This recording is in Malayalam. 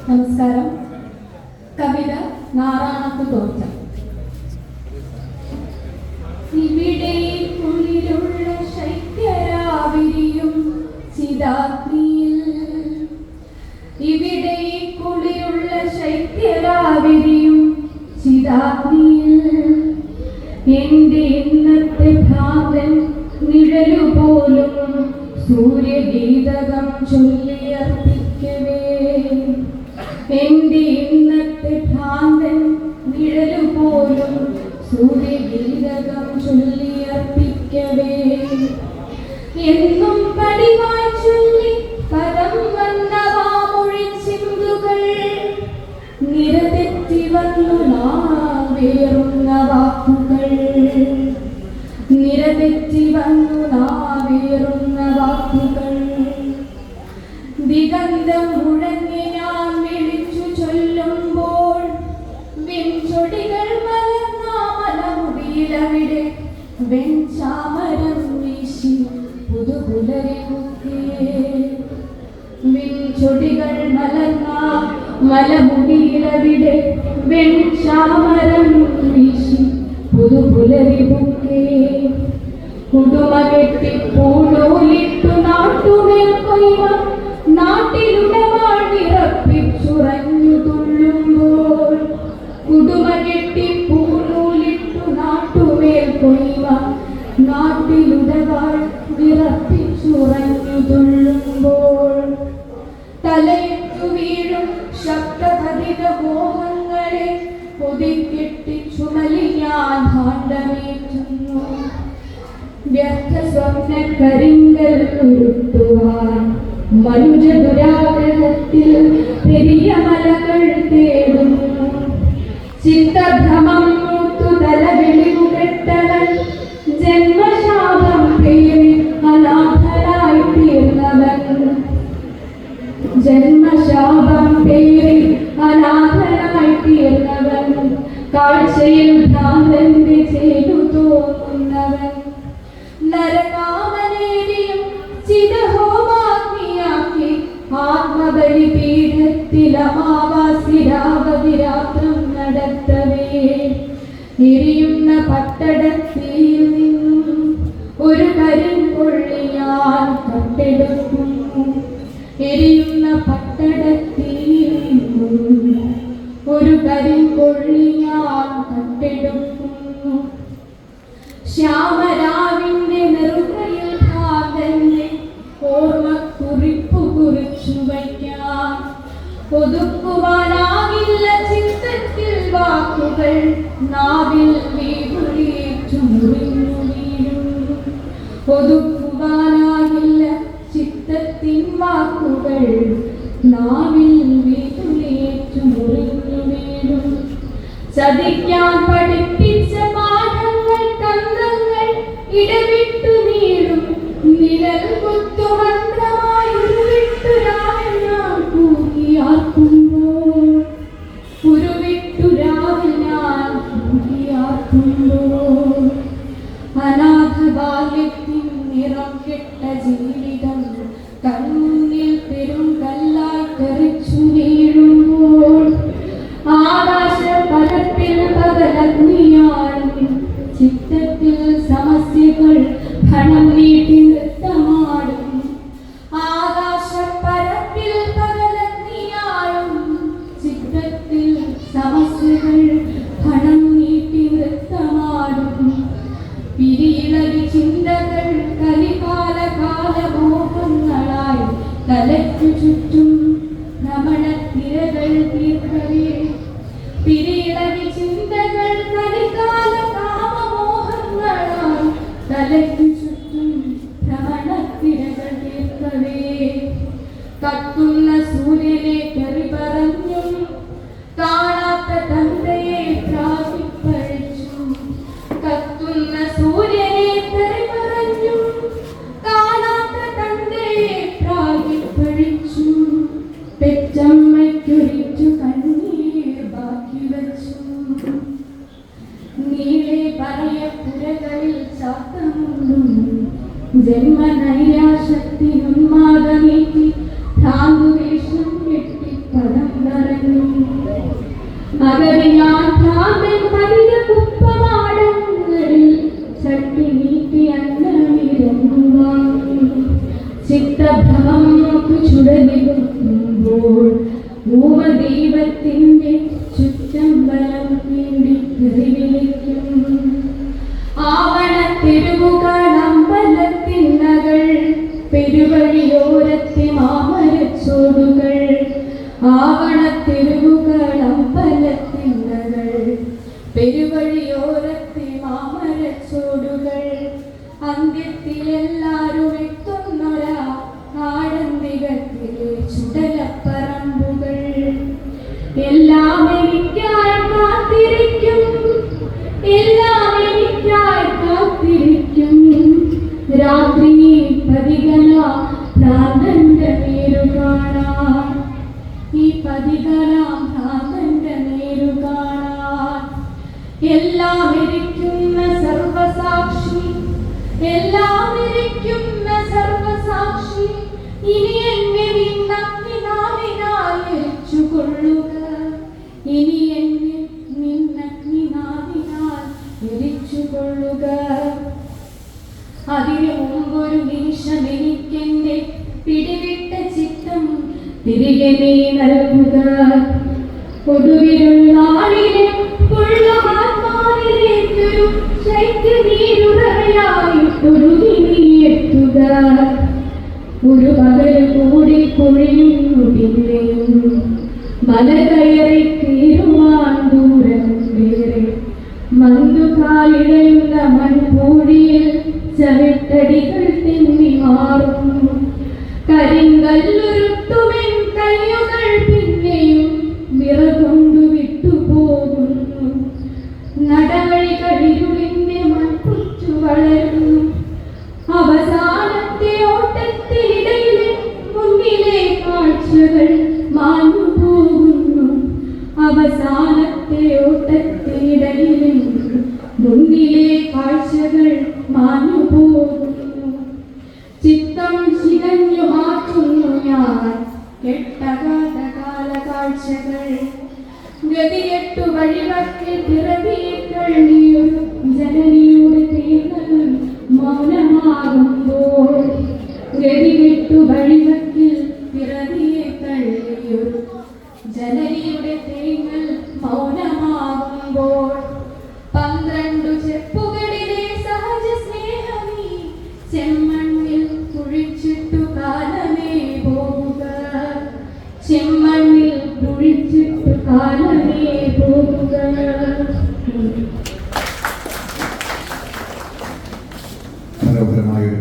നമസ്കാരം. കവിത നാറാണത്ത് തോറ്റ. ഇവിടെ കുളിരുള്ള ശൈത്യരാവിരിയും ചിതാഗ്നിയിൽ, ഇവിടെ കുളിരുള്ള ശൈത്യരാവിരിയും ചിതാഗ്നിയിൽ, എന്റെ ഇന്നത്തെ ഭ്രാന്തൻ നിഴലുപോലും സൂര്യഗീതകം ചൊല്ലിയർപ്പിക്കവേ. എന്റെ ഇന്നത്തെ ഭ്രാന്തൻ നിഴലുപോലും സൂര്യഗീതകം ചൊല്ലിയർപ്പിക്കവേ. എന്നും പടിവായി ചൊല്ലി പദം വന്ന വാമൊഴിച്ചിന്തുകൾ, നിരതെറ്റി വന്നു നാവേറുന്ന വാക്കുകൾ, നിരതെറ്റി വന്നു നാവേറുന്ന വാക്കുകൾ. ദിഗന്ധം മുഴങ്ങി ഞാൻ വിളിച്ചു ചൊല്ലുമ്പോൾ, വെഞ്ചൊടികൾ മലർന്ന മലമുടിയിലവിടെ വെഞ്ചാമരം വീശി പുതുപുലരി മുക്കേ. വെഞ്ചൊടികൾ മലർന്ന മലമുടിയിലവിടെ വെഞ്ചാമരം വീശി പുതുപുലരി മുക്കേ. കുടുമ കെട്ടി പൂണൂലിട്ടു നാട്ടുമേൽ കൊയ്വ നാട്ടിലുടമാൾ വിറപ്പിച്ചുറഞ്ഞു തുള്ളുമ്പോൾ, കുടുമ കെട്ടി പൂണൂലിട്ടു നാട്ടുമേൽ കൊയ്വ നാട്ടിലുടമാൾ വിറപ്പിച്ചുറഞ്ഞു തുള്ളുമ്പോൾ, തലയിട്ടു വീഴും ശബ്ദകഥിത മോഹങ്ങളെ പൊതിക്കെട്ടി ചുമലി ഞാൻ ഭാണ്ഡമേറ്റുന്നു. വ്യർത്ഥ സ്വപ്ന കരിങ്കൽ ഉരുട്ടുവാൻ മനുജ ദുരാഗ്രഹത്തിൽ പെരിയ മലകൾ തേടുന്നു. ചിത്തഭ്രമം മൂത്തു തലവെളിവു കെട്ടവൻ, ജന്മശാപം പേറി അനാഥനായി തീർന്നവൻ, ജന്മശാപം പേറി അനാഥനായി തീർന്നവൻ, കാഴ്ചയിൽ ഭ്രാന്തന്റെ ചെയ്തു തോന്നുന്നവൻ. നരകാമനേരിയും ചിതഹോമാഗ്നിയാക്കി ആത്മബലിപീഠത്തിൽ അമാവാസിരാവതിരാത്രം നടത്തവേ. എരിയുന്ന പട്ടടത്തിൽ നിന്നും ഒരു കരിങ്കൊള്ളി ഞാൻ കട്ടെടുക്കുന്നു. എരിയുന്ന പട്ടടത്തിൽ നിന്നും ഒരു കരിങ്കൊള്ളി ഞാൻ കട്ടെടുക്കുന്നു. ശ്യാമരാവിന്റെ നെറുകയിൽ ഭ്രാന്തന്റെ ഓർമ്മക്കുറിപ്പു കുറിച്ചു വയ്ക്കാൻ, ഒതുക്കുവാനാകില്ല ചിത്തത്തിൽ വാക്കുകൾ, നാവിൽ വീടുളിയേറ്റു മുറിഞ്ഞു വീഴുന്നു. ഒതുക്കുവാനാകില്ല ചിത്തത്തിൻ വാക്കുകൾ, നാവിൽ വീടുളിയേറ്റു മുറിഞ്ഞു വീഴും. ചതിക്കാൻ പഠിപ്പിച്ച പാഠങ്ങൾ തന്ത്രങ്ങൾ ഇടവിട്ടു നീളും, നിഴൽ കുത്തു മന്ത്രമായി ഉരുവിട്ടുരാവിൽ ഞാൻ കൂകിയാർക്കുമ്പോൾ, ഉരുവിട്ടുരാവിൽ ഞാൻ കൂകിയാർക്കുമ്പോൾ. അനാഥ ബാല്യത്തിൻ നിറം കെട്ട ജീവിതം കൺമുന്നിൽ പെരും കല്ലായി തെറിച്ചു വീഴുമ്പോൾ, ആകാശപരപ്പിൽ പകലഗ്നിയാടും ചിത്തത്തിൽ സമസ്യകൾ ഘനം നീട്ടി നൃത്തമാടും. ആകാശപരപ്പിൽ പകലഗ്നിയാടും ചിത്തത്തിൽ സമസ്യകൾ ഘനം നീട്ടി നൃത്തമാടും. പിരിയിളകി ചിന്തകൾ കലികാല കാലമോഹങ്ങളായി തലയ്ക്കു ചുറ്റും ഭ്രമണത്തിരകൾ തീർക്കവേ. പിരിയിളകി ചിന്തകൾ കലികാല കാമമോഹങ്ങളായി തലയ്ക്കു ചുറ്റും ഭ്രമണത്തിരകൾ തീർക്കവേ. കത്തുന്ന സൂര്യനെ തെറി പറഞ്ഞും കാണാത്ത തന്തയെ പ്രാപിപ്പഴിച്ചും, കത്തുന്ന സൂര്യനെ തെറി പറഞ്ഞും കാണാത്ത തന്തയെ പ്രാപിപ്പഴിച്ചും, പെറ്റമ്മയ്ക്കൊരിച്ചു കണ്ണീർ ബാക്കി വച്ചു. നീളെ പറയപ്പുരകളിൽ ചാത്തമുണ്ടും ജന്മനൈരാശക്തി ഉന്മാദമേറ്റി ഭ്രാന്തുവേഷം കെട്ടി പദം ഞാൻ ഭ്രാന്തൻ പതിയ കുപ്പമാടങ്ങളിൽ ചട്ടി നീട്ടി അന്നമിരങ്ങുവാങ്ങി ചിത്തഭ്രമം ചുടലികുമ്പോൾ ഭൂമദൈവത്തിന്റെ ചുറ്റമ്പലം വേണ്ടി വിളിക്കും. ആവണത്തെരുവുകൾ അമ്പലത്തിന്നകൾ പെരുവഴിയോരത്തെ മാമരച്ചോടുകൾ ആവണത്തെരുവുകൾ അമ്പലത്തിന്നകൾ പെരുവഴിയോരത്തെ മാമരച്ചോടുകൾ അന്ത്യത്തിലെല്ലാരും എത്തുന്നൊരാ ആടന്തികത്തിലെ ചുടലപ്പറമ്പുകൾ എല്ലാം എനിക്കായി കാത്തിരിക്കും എല്ലാം എനിക്കായി കാത്തിരിക്കും രാത്രി പതികല ഭ്രാന്തന്റെ നേരു കാണാൻ ഈ പതികലാം ഭ്രാന്തന്റെ നേരു കാണാൻ എല്ലാം ഇരിക്കുന്ന സർവസാക്ഷി എല്ലാം ഇരിക്കുന്ന സർവസാക്ഷി ഇനി എന്നെ നിന്നഗ്നിനാവിനായിരിച്ചുകൊള്ളുക ഇനി എന്നെ നിന്നഗ്നിനാവിനാൽ എരിച്ചുകൊള്ളുക അതിനു മുമ്പൊരു നിമിഷം എനിക്കെന്റെ പിടിവിട്ട ചിത്തം തിരികെ നീ നൽകുക ഒടുവിലുള്ള നാളിലെ ആത്മാവിലേക്കൊരു ശൈത്യനീരുറയായിട്ടൊഴുകി നീ എത്തുക ഒരു പകൽ കൂടി കുഴിയുന്നു പിന്നെയും മല കയറി തീരുവാൻ ദൂരം വേറെ മന്ദുകാലിടയുന്ന മൺപൂഴിയിൽ ചവിട്ടടികൾ തെന്നി മാറുന്നു കരിങ്കല്ലുരുട്ടുമെൻ കയ്യുകൾ പിന്നെയും വിറകൊണ്ടു വിട്ടുപോകുന്നു നടവഴികളിരുളിന്റെ മൺപുറ്റു വളരുന്നു അവസാനത്തെ ഓട്ടത്തിനിടയിലെ മുന്നിലെ കാഴ്ചകൾ മാഞ്ഞു പോകുന്നു അവസാനത്തെ ഓട്ടത്തിനിടയിലെ മുന്നിലെ കാഴ്ചകൾ മാഞ്ഞു പോകുന്നു ചിത്തം ചികഞ്ഞു മാറ്റുന്നു ഞാൻ കെട്ടകാല കാഴ്ചകൾ ഗതികെട്ടു വഴിവക്കിൽ പിറവിയൊരു ജനനിയുടെ തേങ്ങൽ മൗനമാകുമ്പോൾ ഗതികെട്ടു വഴിവക്കിൽ പിറവിയെ തള്ളിയൊരു ജനനിയുടെ തേങ്ങൽ മൗനമാകുമ്പോൾ 12 ചെപ്പുകളിലെ സഹജ സ്നേഹമീ ചെമ്മണ്ണിൽ കുഴിച്ചിട്ടു കാലമേ പോകുക ചെമ്മണ്ണിൽ കുഴിച്ചിട്ടു കാലമേ പോകുക. മനോഹരമായ ഒരു